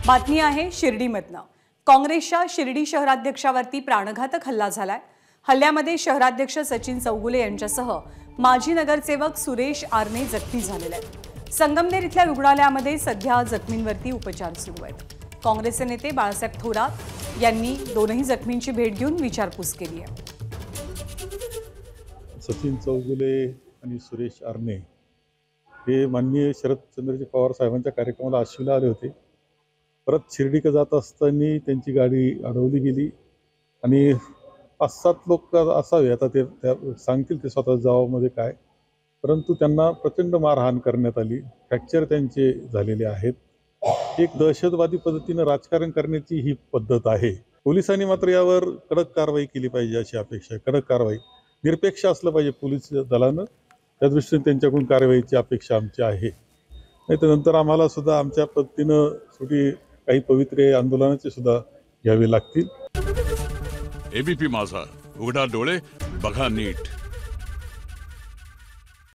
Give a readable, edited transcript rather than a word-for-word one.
बातमी आहे शिर्डीमधनं। काँग्रेसच्या शिर्डी शहराध्यक्षावरती प्राणघातक हल्ला झालाय। हल्ल्यामध्ये शहराध्यक्ष सचिन चौगुले यांच्यासह माजी नगरसेवक सुरेश आरणे जखमी झालेले आहेत। संगमनेर इथल्या रुग्णालयामध्ये सध्या जखमींवरती उपचार सुरू आहेत। काँग्रेसचे नेते बाळासाहेब थोरात यांनी दोनही जखमींची भेट घेऊन विचारपूस केली आहे। सचिन चौगुले आणि सुरेश आरणे हे माननीय शरदचंद्रजी पवार साहेबांच्या कार्यक्रमाला आशिवला आले होते। परत शिर्डीकडे जात असताना त्यांची गाडी अडवली गेली आणि 5-7 लोक असावे, आता ते सांगतील ते स्वतः जबाबामध्ये काय, परंतु त्यांना प्रचंड मारहाण करण्यात आली, फ्रॅक्चर त्यांचे झालेले आहेत। एक दहशतवादी पद्धतीने राजकारण करण्याची ही पद्धत आहे। पोलिसांनी मात्र यावर कडक कारवाई केली पाहिजे अशी अपेक्षा आहे। कडक कारवाई, निरपेक्ष असलं पाहिजे पोलीस दलानं, त्या दृष्टीने त्यांच्याकडून कारवाईची अपेक्षा आमची आहे। नाही तर नंतर आम्हाला सुद्धा आमच्या पद्धतीनं शेवटी काही पवित्र आंदोलनाचे सुद्धा घ्यावे लागतील। एबीपी माझा, उघडा डोळे बघा नीट।